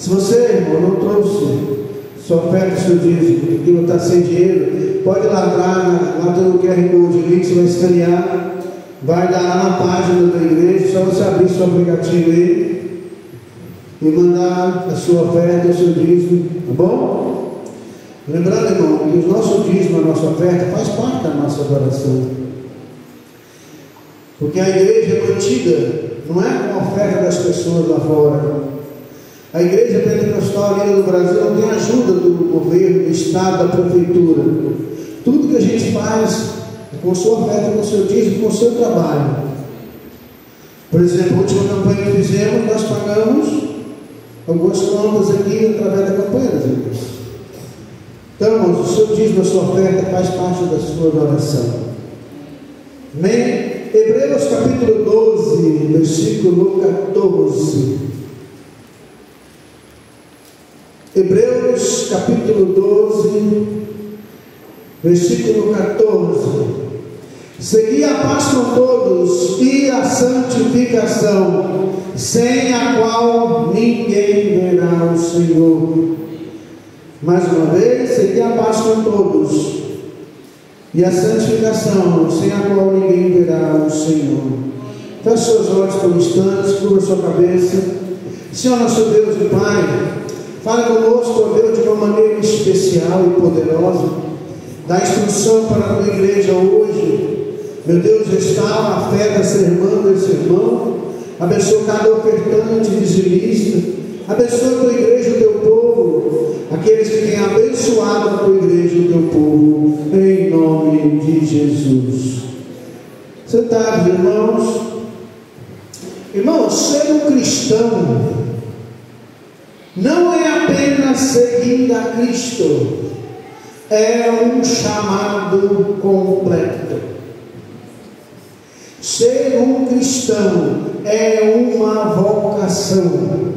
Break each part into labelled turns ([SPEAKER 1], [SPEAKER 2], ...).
[SPEAKER 1] Se você, irmão, não trouxe sua oferta, seu dízimo, e não está sem dinheiro, pode ladrar lá do QR Code ali que você vai escanear, vai dar lá na página da igreja, só você abrir seu aplicativo aí e mandar a sua oferta, o seu dízimo, tá bom? Lembrando, irmão, que o nosso dízimo, a nossa oferta, faz parte da nossa adoração. Porque a igreja é mantida, não é com a oferta das pessoas lá fora. A igreja pentecostal ali no Brasil não tem ajuda do governo, do estado, da prefeitura. Tudo que a gente faz é com sua oferta, com o seu dízimo, com o seu trabalho. Por exemplo, a última campanha que fizemos, nós pagamos algumas contas aqui através da campanha das igrejas. Então, irmãos, o seu dízimo, a sua oferta faz parte da sua adoração. Amém? Hebreus capítulo 12, versículo 14. Hebreus capítulo 12, versículo 14. Segui a paz com todos e a santificação, sem a qual ninguém verá o Senhor. Mais uma vez, segui a paz com todos e a santificação, sem a qual ninguém verá o Senhor. Feche seus olhos por instantes, curva sua cabeça. Senhor nosso Deus e Pai, fala conosco, ó Deus, de uma maneira especial e poderosa. Dá instrução para a tua igreja hoje. Meu Deus, restaura a fé dessa irmã, desse irmão. Abençoa cada ofertante, dizimista. Abençoa a tua igreja, o teu povo. Aqueles que têm abençoado a tua igreja, o teu povo. Em nome de Jesus. Sentados, irmãos. Irmãos, ser um cristão não é apenas seguir a Cristo, é um chamado completo. Ser um cristão é uma vocação.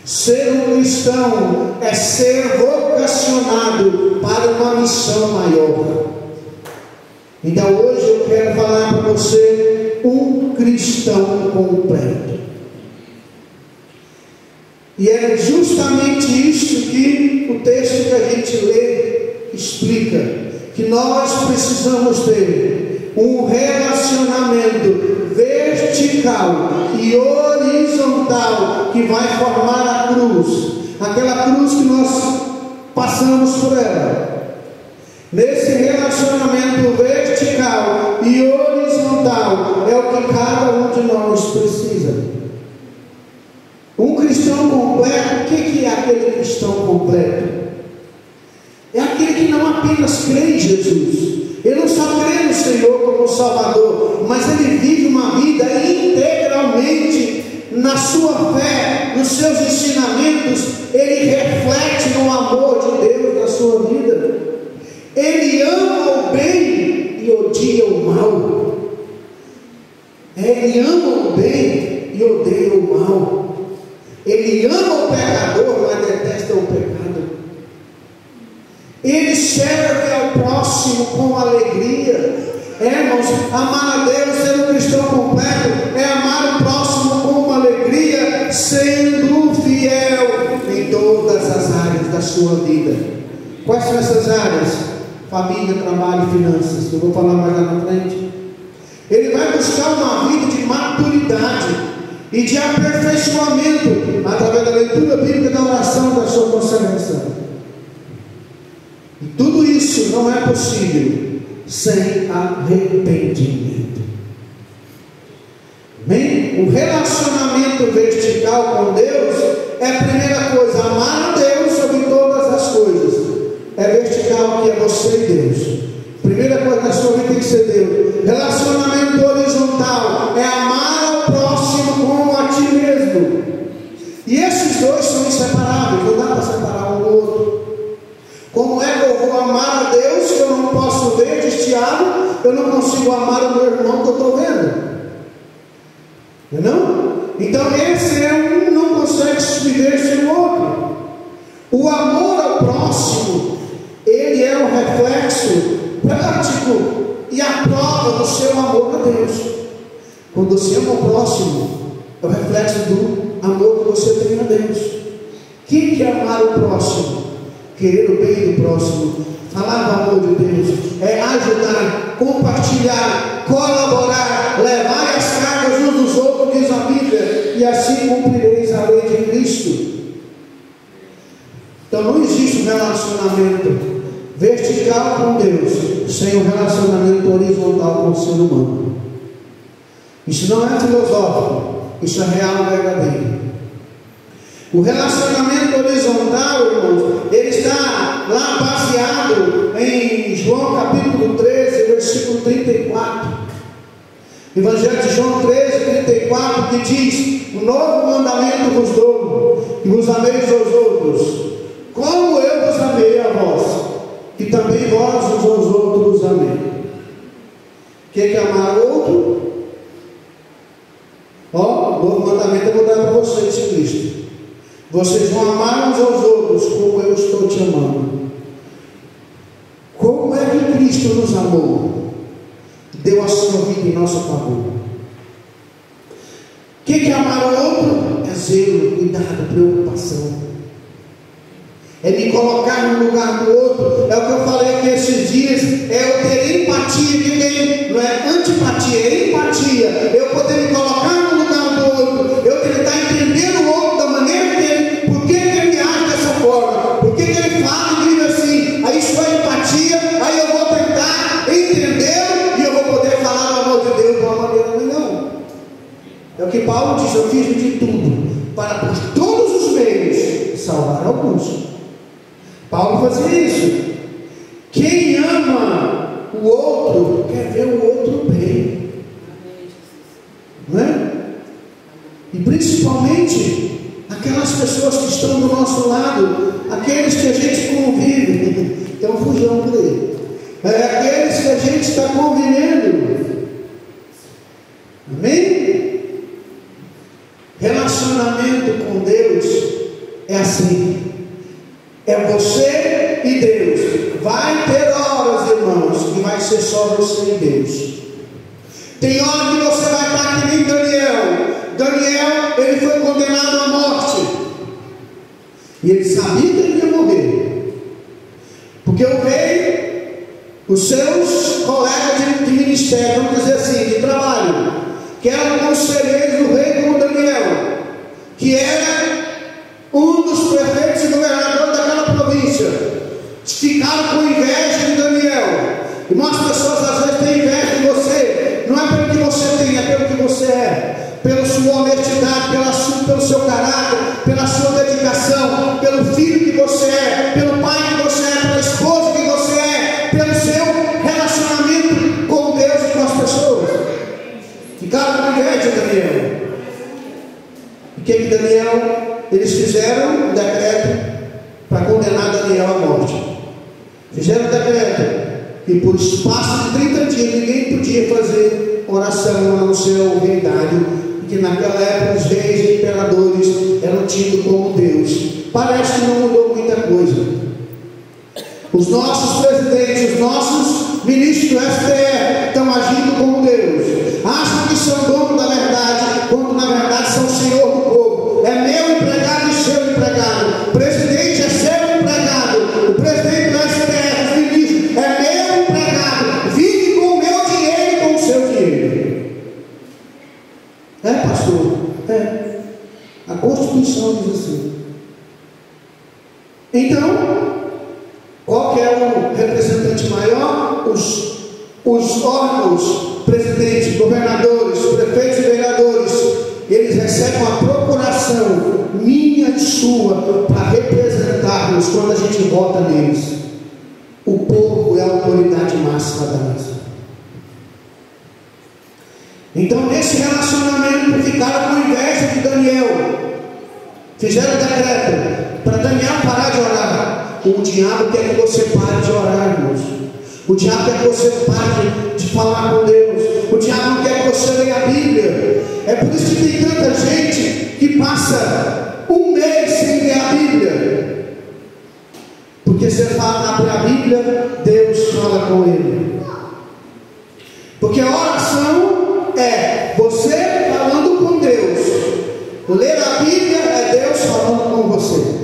[SPEAKER 1] Ser um cristão é ser vocacionado para uma missão maior. Então hoje eu quero falar para você um cristão completo. E é justamente isso que o texto que a gente lê explica, que nós precisamos ter um relacionamento vertical e horizontal que vai formar a cruz, aquela cruz que nós passamos por ela. Nesse relacionamento vertical e horizontal é o que cada um de nós precisa. Um cristão completo, o que é aquele cristão completo? É aquele que não apenas crê em Jesus, ele não só crê no Senhor como Salvador, mas ele vive uma vida integralmente na sua fé, nos seus ensinamentos, ele reflete no amor de Deus na sua vida. Ele ama o bem e odia o mal. Ele ama o bem e odeia o mal. Ele ama o pecador, mas detesta o pecado. Ele serve ao próximo com alegria. Irmãos, amar a Deus, ser um cristão completo, é amar o próximo com alegria, sendo fiel em todas as áreas da sua vida. Quais são essas áreas? Família, trabalho e finanças, que eu vou falar mais lá na frente. Ele vai buscar uma vida de maturidade e de aperfeiçoamento através da leitura bíblica, da oração, da sua consagração. E tudo isso não é possível sem arrependimento. Amém? O relacionamento vertical com Deus é a primeira coisa, amar a Deus sobre todas as coisas. É vertical, que é você e Deus. Primeira coisa na sua vida tem que ser Deus. Relacionamento horizontal é amar ao próximo como a ti mesmo. E esses dois são inseparáveis, não dá para separar um do outro. Como é que eu vou amar a Deus que eu não posso ver desviado? Eu não consigo amar o meu irmão que eu estou vendo. Não? Então esse é um, não consegue viver sem o outro. O amor ao próximo, ele é um reflexo prático e a prova do seu amor a Deus. Quando você ama o próximo, é o reflexo do amor que você tem a Deus. ajudar o próximo, querer o bem do próximo, falar do amor de Deus, é ajudar, compartilhar, colaborar, levar as cargas uns dos outros, diz a Bíblia, e assim cumprireis a lei de Cristo. Então não existe um relacionamento vertical com Deus sem um relacionamento horizontal com o ser humano. Isso não é filosófico, isso é real e verdadeiro. O relacionamento horizontal, irmãos, ele está lá baseado em João capítulo 13, versículo 34. Evangelho de João 13, 34, que diz: um novo mandamento vos dou, que vos ameis aos outros, como eu vos amei a vós, que também vós uns aos outros amei. O que é amar o outro? Ó, o novo mandamento eu vou dar para vocês em Cristo. Vocês vão amar uns aos outros como eu estou te amando. Como é que Cristo nos amou? Deu a sua vida em nosso favor. O que é amar o outro? É zelo, cuidado, preocupação. É me colocar no lugar do outro. É o que eu falei aqui esses dias. É eu ter empatia de quem? Não é antipatia, é empatia. Eu poder me colocar no lugar do outro. Eu tentar entender o outro da maneira dele. Por que ele age dessa forma? Por que ele fala e vive assim? Aí isso é empatia. Aí eu vou tentar entender e eu vou poder falar do amor de Deus de uma maneira melhor. É o que Paulo diz: eu fiz de tudo para por todos os meios salvar alguns. Paulo fazia isso. Quem ama o outro quer ver o outro bem, não é? E principalmente aquelas pessoas que estão do nosso lado, aqueles que a gente convive. Tem um fujão por aí. Aqueles que a gente está convivendo. Amém? Relacionamento com Deus é assim. É você e Deus. Vai ter horas, irmãos, que vai ser só você e Deus. Tem hora que você vai estar que nem Daniel. Daniel, ele foi condenado à morte. E ele sabia que ele ia morrer. Porque o rei, os seus colegas de ministério, vamos dizer assim, de trabalho, que eram conselheiros do rei como Daniel, que era um dos prefeitos e governadores daquela província, ficaram com inveja de Daniel. E muitas pessoas às vezes têm inveja de você, não é pelo que você tem, é pelo que você é, pela sua honestidade, pelo seu caráter, pela sua dedicação, pelo filho que você é, pelo pai que você é, pela esposa que você é, pelo seu relacionamento com Deus e com as pessoas. Ficaram com inveja de Daniel. E o que Daniel? Eles fizeram um decreto para condenar Daniel à morte. Fizeram um decreto que por espaço de 30 dias ninguém podia fazer oração a não ser o rei Dário, que naquela época os reis e imperadores eram tidos como Deus. Parece que não mudou muita coisa. Os nossos presidentes, os nossos ministros do STF estão agindo como Deus. Acham que são dono da verdade, quando na verdade são senhor do povo. É meu empregado e seu empregado. O presidente é seu empregado. O presidente do STF, o ministro, é meu empregado. Vive com o meu dinheiro e com o seu dinheiro. É, pastor? É. A Constituição diz assim. Então, qual que é o representante maior? Os órgãos, presidentes, governadores, prefeitos e vereadores, eles recebem uma procuração minha e sua para representarmos quando a gente vota neles. O povo é a autoridade máxima da nação. Então, nesse relacionamento, ficaram com inveja de Daniel. Fizeram decreto para Daniel parar de orar. O diabo quer que você pare de orar, irmãos. O diabo quer que você pare de falar com Deus. O diabo não quer que você leia a Bíblia. É por isso que tem tanta gente que passa um mês sem ler a Bíblia. Porque você fala, abre a Bíblia, Deus fala com ele. Porque a oração é você falando com Deus. Ler a Bíblia é Deus falando com você.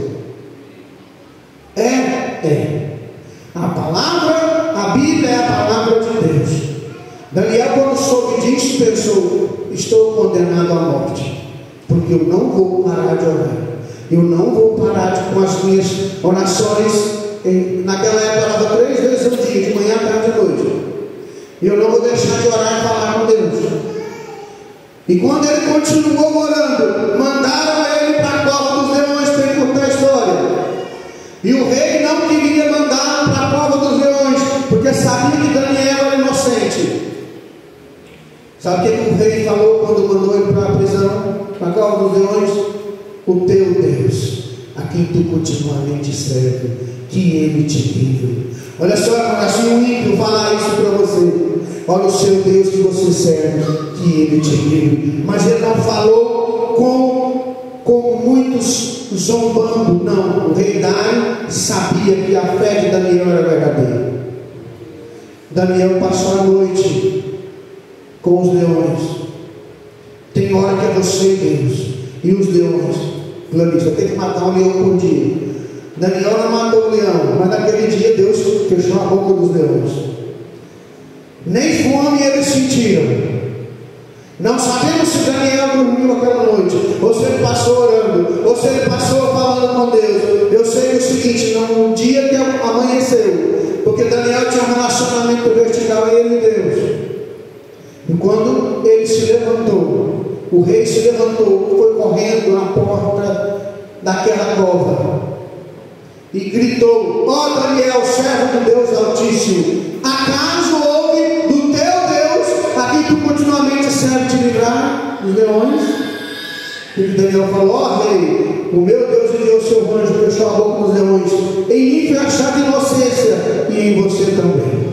[SPEAKER 1] soube disso, pensou: estou condenado à morte, porque eu não vou parar de orar, eu não vou parar com as minhas orações. Naquela época eu orava 3 vezes ao dia, de manhã, tarde e noite, e eu não vou deixar de orar e falar com Deus. E quando ele continuou orando, mandaram ele para a cova dos leões, para encurtar a história. E o rei não queria mandar para a cova dos leões, porque sabia que Daniel era inocente. Sabe o que o rei falou quando mandou ele para a prisão, para a cova dos leões? O teu Deus, a quem tu continuamente serve, que ele te livre. Olha só, assim um ímpio falar isso para você: olha o seu Deus que você serve, que ele te livre. Mas ele não falou com muitos zombando, não. O rei Dário sabia que a fé de Daniel era verdadeira. Daniel passou a noite com os leões. Tem hora que é você e Deus, e os leões, planista, tem que matar um leão por dia. Daniel não matou o leão, mas naquele dia Deus fechou a boca dos leões. Nem fome eles sentiram. Não sabemos se Daniel dormiu aquela noite, ou se ele passou orando, ou se ele passou falando com Deus. Eu sei o seguinte: no dia que amanheceu, porque Daniel tinha um relacionamento vertical, ele e Deus. E quando ele se levantou, o rei se levantou, foi correndo à porta daquela cova e gritou: ó Daniel, servo de Deus Altíssimo, acaso houve do teu Deus a quem tu continuamente serve te livrar dos leões? E Daniel falou: ó rei, o meu Deus enviou o seu anjo, fechou a boca dos leões, em mim foi achada inocência, e em você também.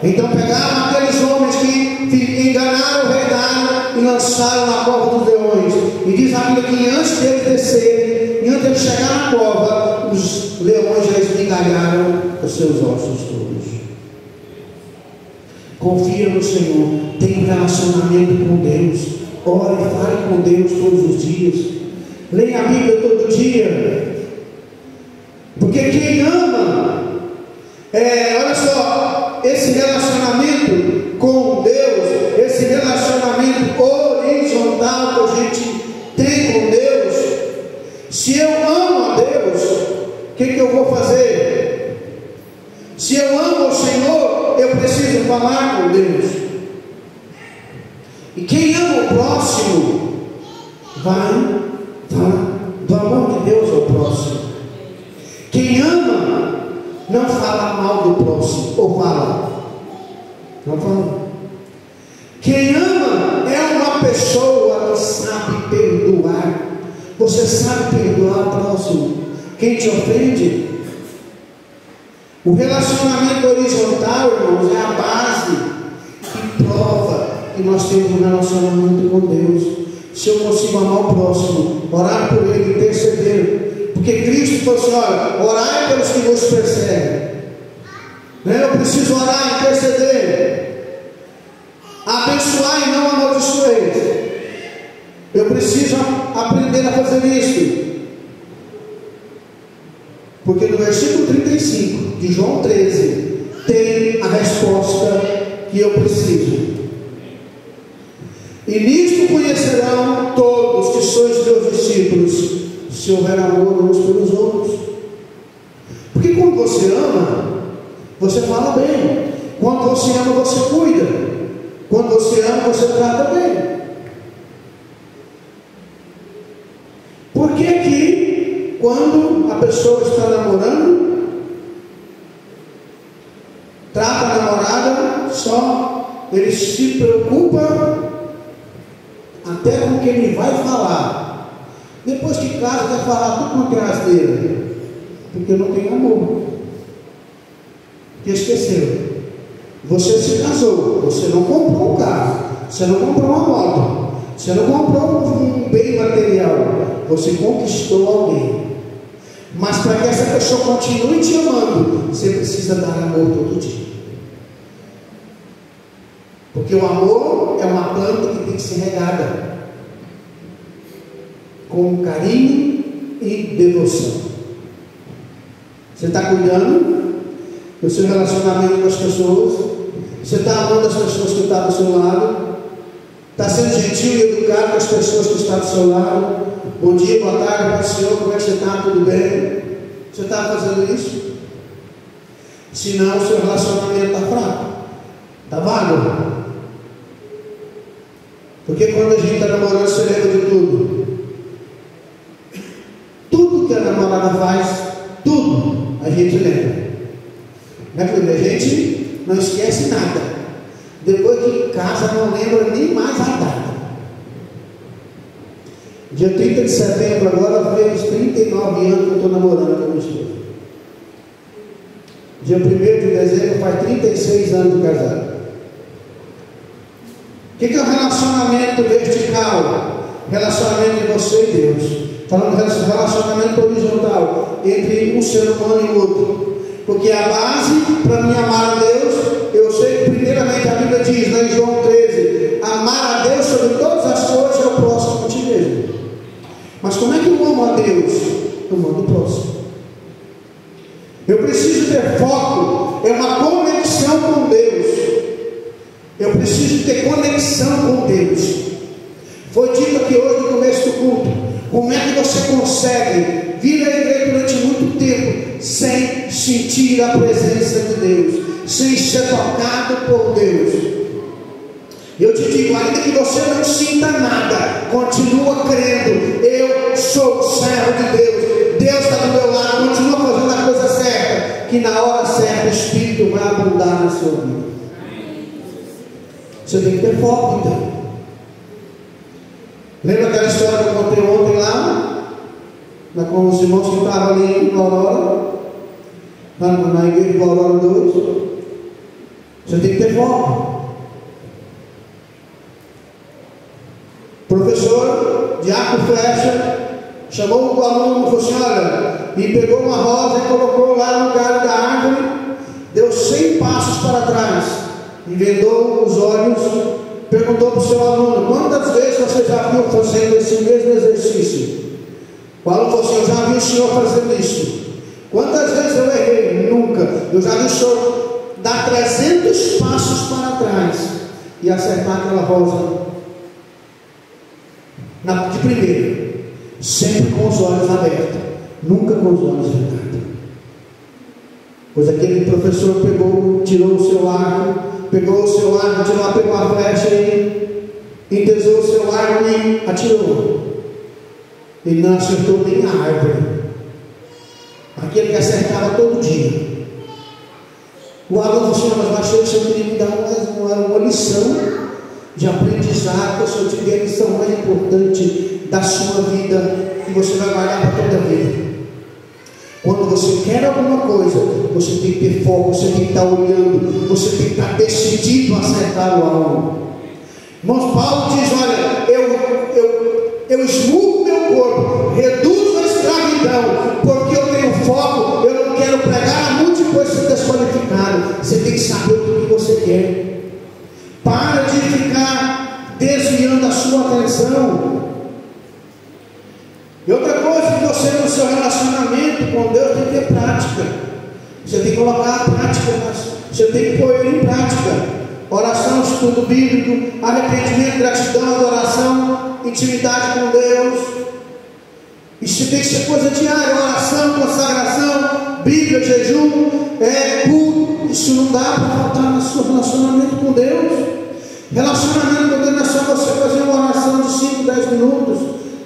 [SPEAKER 1] Então pegaram aqueles homens que enganaram o rei Dário e lançaram na cova dos leões. E diz a Bíblia que antes deles descerem, e antes de chegar na cova, os leões já esmigalharam os seus ossos todos. Confia no Senhor, tenha um relacionamento com Deus, ore e fale com Deus todos os dias, leia a Bíblia todo dia, porque quem ama, olha só, esse relacionamento com Deus, esse relacionamento horizontal que a gente tem com Deus, se eu amo a Deus, o que eu vou fazer? Se eu amo o Senhor, eu preciso falar com Deus. E quem ama o próximo, vai do amor de Deus ao próximo. Quem ama, não fala mal do próximo, ou fala? Não fala. Quem ama é uma pessoa que sabe perdoar. Você sabe perdoar o próximo, quem te ofende? O relacionamento horizontal, irmãos, é a base que prova que nós temos um relacionamento com Deus. Se eu consigo amar o próximo, orar por ele, interceder, porque Cristo falou assim: olha, orai pelos que vos perseguem. Eu preciso orar, interceder, abençoar e não amaldiçoar. Eu preciso aprender a fazer isso, porque no versículo 35 de João 13 tem a resposta que eu preciso. E nisto conhecerão todos que sois meus discípulos, se houver amor uns pelos outros. Porque quando você ama, você fala bem. Quando você ama, você cuida. Quando você ama, você trata bem. Por que que quando a pessoa está namorando, trata a namorada só, ele se preocupa até com o que ele vai falar, depois que casa quer falar tudo com rasteira, porque não tem amor, porque esqueceu. Você se casou, você não comprou um carro, você não comprou uma moto, você não comprou um bem material, você conquistou alguém. Mas para que essa pessoa continue te amando, você precisa dar amor todo dia. Porque o amor é uma planta que tem que ser regada com carinho e devoção. Você está cuidando do seu relacionamento com as pessoas, Você está amando as pessoas que estão do seu lado? Está sendo gentil e educado com as pessoas que estão do seu lado? Bom dia, boa tarde, Pai Senhor, como é que você está? Tudo bem? Você está fazendo isso? Se não, o seu relacionamento está fraco, está vago. Porque quando a gente está namorando, você lembra de tudo. Tudo que a namorada faz, tudo a gente lembra. Não é que a gente não esquece nada. Depois que casa, não lembra nem mais a data. Dia 30 de setembro agora fez 39 anos que eu estou namorando com a minha esposa. Dia 1º de dezembro faz 36 anos de casado. O que é um relacionamento vertical? Relacionamento de você e Deus. Falando de relacionamento horizontal entre um ser humano e o outro. Porque a base para mim amar a Deus, eu sei que primeiramente a Bíblia diz, né, em João 13, amar a Deus sobre todas as coisas é o próximo de ti mesmo. Mas como é que eu amo a Deus? Eu amo o próximo. Eu preciso ter foco, é uma conexão com Deus. Eu preciso ter conexão com Deus. Foi dito aqui hoje no começo do culto. Como é que você consegue vir à igreja durante muito tempo sem sentir a presença de Deus, sem ser tocado por Deus? Eu te digo, ainda que você não sinta nada, continua crendo. Eu sou o servo de Deus. Deus está do meu lado. Continua fazendo a coisa certa, que na hora certa o Espírito vai abundar na sua vida. Você tem que ter foco, então. Lembra aquela história que eu contei ontem lá? Com os irmãos que estavam ali em Aurora, na igreja de Aurora 2. Você tem que ter foco. Professor Diácono Flecha chamou o aluno e falou assim: olha, e pegou uma rosa e colocou lá no galho da árvore, deu 100 passos para trás, e vendou os olhos, perguntou para o seu aluno: quantas vezes você já viu fazendo esse mesmo exercício? O aluno falou assim: eu já vi o senhor fazendo isso. Quantas vezes eu errei? Nunca. Eu já vi o senhor dar 300 passos para trás e acertar aquela rosa de primeira, sempre com os olhos abertos, nunca com os olhos vendados. Pois aquele professor tirou o seu arco, pegou a flecha e entesou o seu arco e atirou. Ele não acertou nem a árvore, aquele que acertava todo dia. O aluno falou assim: mas eu achei que você queria me dar uma lição de aprendizado, que eu sou de a lição mais importante da sua vida, que você vai guardar para toda a vida. Quando você quer alguma coisa, você tem que ter foco, você tem que estar olhando, você tem que estar decidido a acertar o alvo. Irmãos, Paulo diz: olha, eu esmurro meu corpo, reduzo a escravidão, porque eu tenho foco, eu não quero pregar a muito e depois ser desqualificado. Você tem que saber o que você quer. Para de ficar desviando a sua atenção. E outra coisa, que você no seu relacionamento com Deus tem que ter prática. Você tem que colocar a prática, você tem que pôr ele em prática. Oração, estudo bíblico, arrependimento, gratidão, adoração, intimidade com Deus. Isso tem que ser coisa diária: oração, consagração, Bíblia, jejum, culto. Isso não dá para faltar no seu relacionamento com Deus. Relacionamento com Deus não é só você fazer uma oração de 5, 10 minutos,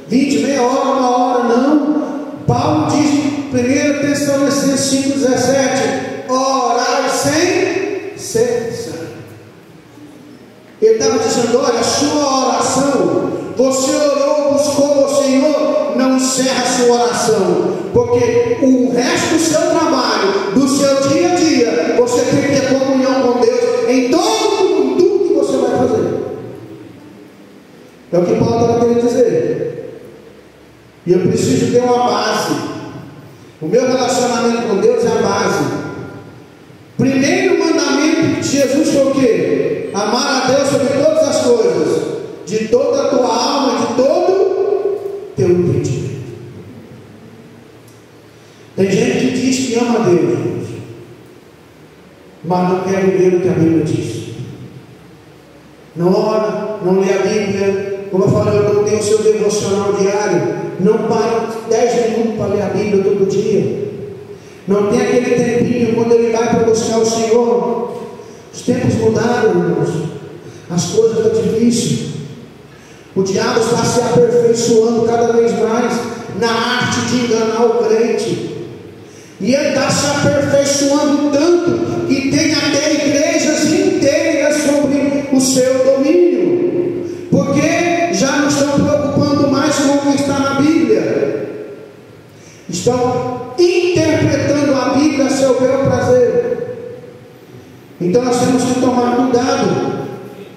[SPEAKER 1] 20, meia hora, 1 hora, não. Paulo diz em 1 Tessalonicenses 5,17: orar sem cessar. Ele estava dizendo: olha, a sua oração, você orou, buscou o Senhor, não encerra a sua oração, porque o resto do seu trabalho, do seu dia a dia, você tem que ter comunhão com Deus em tudo que você vai fazer. É o que Paulo estava querendo dizer. E eu preciso ter uma base. O meu relacionamento com Deus é a base. Primeiro mandamento de Jesus foi o quê? Amar a Deus sobre todas as coisas, de toda a tua alma, de todo teu entendimento. Tem gente que diz que ama a Deus, mas não quer viver o que a Bíblia diz. Não ora, não lê a Bíblia. Como eu falei, eu não tenho o seu devocional diário. Não para 10 minutos para ler a Bíblia todo dia. Não tem aquele tempinho quando ele vai para buscar o Senhor. Os tempos mudaram, irmãos. As coisas estão difíceis. O diabo está se aperfeiçoando cada vez mais na arte de enganar o crente. E ele está se aperfeiçoando tanto que tem até igrejas inteiras sobre o seu domínio, porque já não estão preocupando mais com o que está na Bíblia, estão interpretando a Bíblia a seu bel prazer. Então nós temos que tomar cuidado.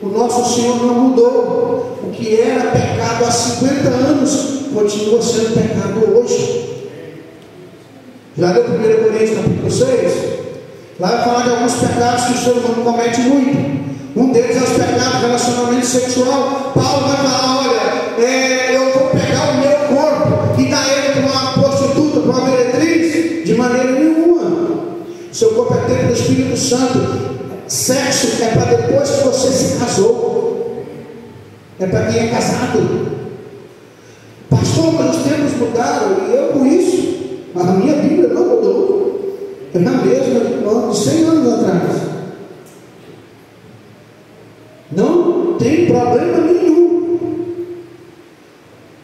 [SPEAKER 1] O nosso Senhor não mudou. O que era pecado há 50 anos continua sendo pecado hoje. Já leu 1 Coríntios capítulo 6? Lá vai falar de alguns pecados que o ser humano comete muito. Um deles é os pecados de relacionamento sexual. Paulo vai falar: olha, eu vou pegar o meu corpo e dar ele para uma prostituta, para uma meretriz? De maneira nenhuma. Seu corpo é templo do Espírito Santo. Sexo é para depois que você se casou. É para quem é casado. Pastor, mas os tempos mudaram. E eu com isso. Mas a minha Bíblia não mudou. É a mesma de 100 anos atrás. Não tem problema nenhum.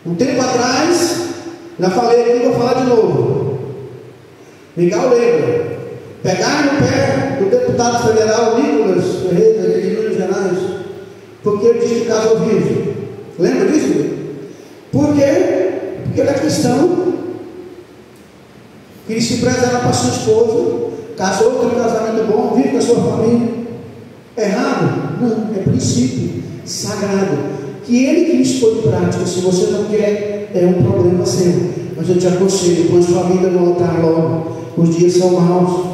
[SPEAKER 1] Um tempo atrás, já falei aqui, vou falar de novo. Miguel lembra. Pegaram no pé do deputado federal Nicolas Ferreira, de Minas Gerais, porque ele disse que casou virgem. Lembra disso? Por quê? Porque ele é cristão. Queria se preservar para sua esposa, casou, tem um casamento bom, vive com a sua família. Errado? Não, é princípio sagrado que ele quis pôr em prática. Se você não quer, é um problema seu, mas eu te aconselho: põe sua vida no altar logo. Os dias são maus,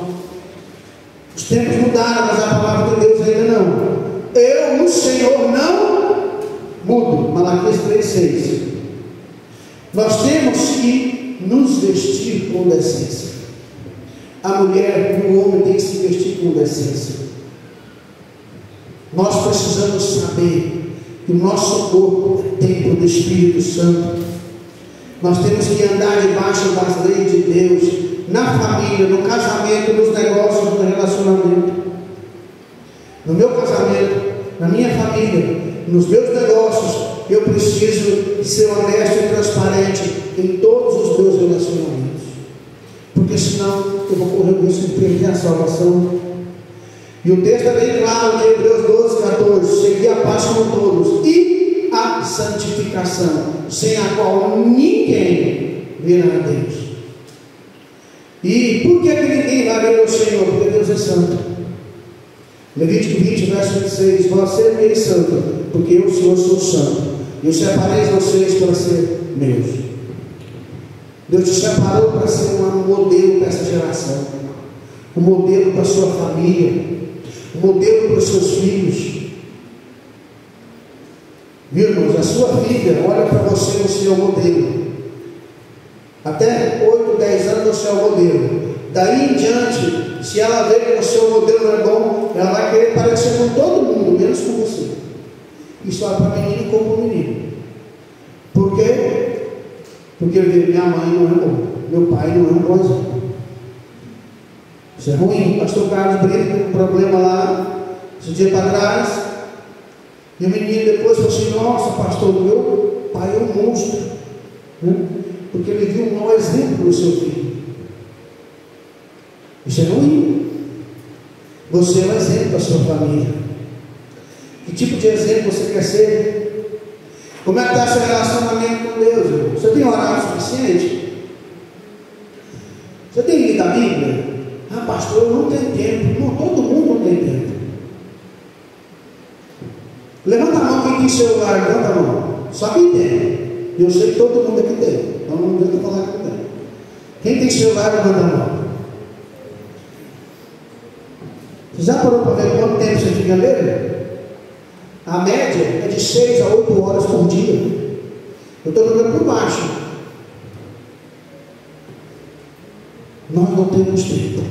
[SPEAKER 1] os tempos mudaram, mas a palavra de Deus ainda não. Eu, o Senhor, não mudo. Malaquias 3,6. Nós temos que nos vestir com decência. A mulher e o homem têm que se vestir com decência. Nós precisamos saber que o nosso corpo é templo do Espírito Santo. Nós temos que andar debaixo das leis de Deus, na família, no casamento, nos negócios, no relacionamento. No meu casamento, na minha família, nos meus negócios, eu preciso ser honesto e transparente em todos os meus relacionamentos, porque senão eu vou correr o risco de perder a salvação. E o texto é bem claro, de Hebreus 12:14: segui a paz com todos e a santificação, sem a qual ninguém verá a Deus. E por que ninguém vai ver o Senhor? Porque Deus é santo. Levítico 20, verso 26: vós sereis santo, porque eu, o Senhor, sou santo. Eu separei vocês para ser meus. Deus te separou para ser um modelo para essa geração, um modelo para a sua família, um modelo para os seus filhos. Viu, irmãos? A sua filha olha para você, você é o modelo. Até 8, 10 anos você é o modelo. Daí em diante, se ela vê que o seu modelo não é bom, ela vai querer parecer com todo mundo, menos com você. Isso é para menino como para menino. Por quê? Porque minha mãe não é bom, meu pai não é um bom exemplo. Isso é ruim. Pastor Carlos briga com um problema lá, esse dia para trás, e o menino depois falou assim: nossa, pastor, meu pai é um monstro, né? Porque ele viu um mau exemplo no seu filho. Isso é ruim. Você é um exemplo para a sua família. Que tipo de exemplo você quer ser? Como é que está seu relacionamento com Deus, irmão? Você tem horário suficiente? Você tem lido a Bíblia? Ah, pastor, eu não tenho tempo. Não, todo mundo não tem tempo. Levanta a mão quem tem celular, levanta a mão. Só quem tem. Eu sei que todo mundo aqui tem. Então não adianta falar que não tem. Quem tem celular, levanta a mão. Você já parou para ver quanto tempo você fica nele? A média é de 6 a 8 horas por dia. Eu estou jogando por baixo. Nós não temos tempo.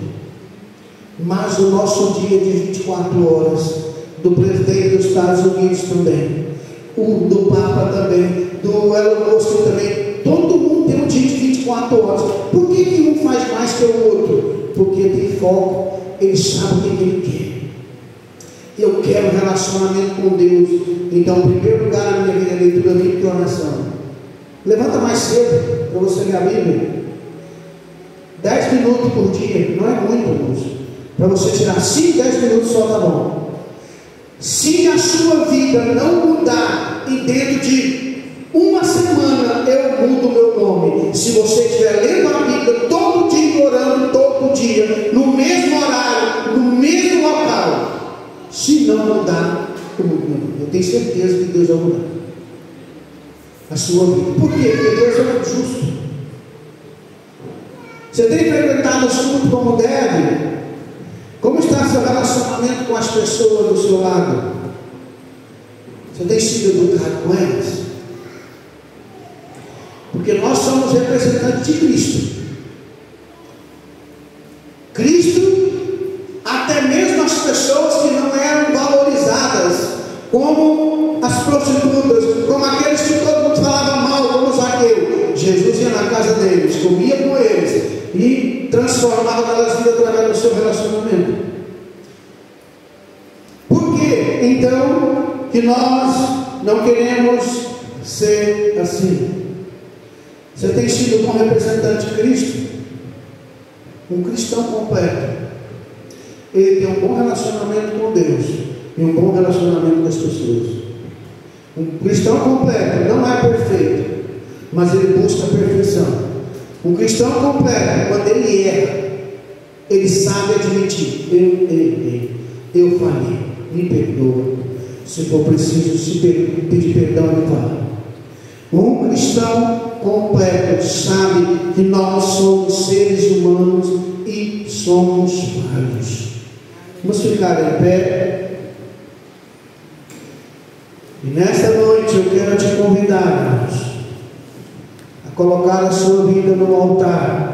[SPEAKER 1] mas o nosso dia de 24 horas, do presidente dos Estados Unidos também, o do Papa também, do Elon Musk também, todo mundo tem um dia de 24 horas. Por que um faz mais que o outro? Porque tem foco, ele sabe o que ele quer. Eu quero um relacionamento com Deus. Então, em primeiro lugar, na minha vida, leitura bíblica e oração. Levanta mais cedo para você ler a Bíblia. 10 minutos por dia, não é muito, irmãos. Para você tirar 5, 10 minutos só, tá bom. Se a sua vida não mudar e dentro de uma semana eu mudo o meu nome, se você estiver lendo a Bíblia todo dia, orando todo dia, no mesmo horário, no mesmo local, se não mudar, eu tenho certeza que Deus vai mudar a sua vida. Por quê? Porque Deus é justo. Você tem frequentado o culto como deve? Como está seu relacionamento com as pessoas do seu lado? Você tem sido educado com elas? Porque nós somos representantes de Cristo. Cristo, até mesmo as pessoas que não eram valorizadas, como as prostitutas, como aqueles que todo mundo falava mal, como Zaqueu, Jesus ia na casa deles, comia com eles e transformava aquelas vidas através do seu relacionamento. Por que então que nós não queremos ser assim? Você tem sido um representante de Cristo? Um cristão completo. Ele tem um bom relacionamento com Deus e um bom relacionamento com as pessoas. Um cristão completo não é perfeito, mas ele busca a perfeição. Um cristão completo, quando ele erra, ele sabe admitir: eu errei, eu falhei, me perdoa. Se for preciso pedir perdão, ele fala. Um cristão completo sabe que nós somos seres humanos e somos falhos. Vamos ficar em pé. E nesta noite eu quero te convidar, irmãos, a colocar a sua vida no altar.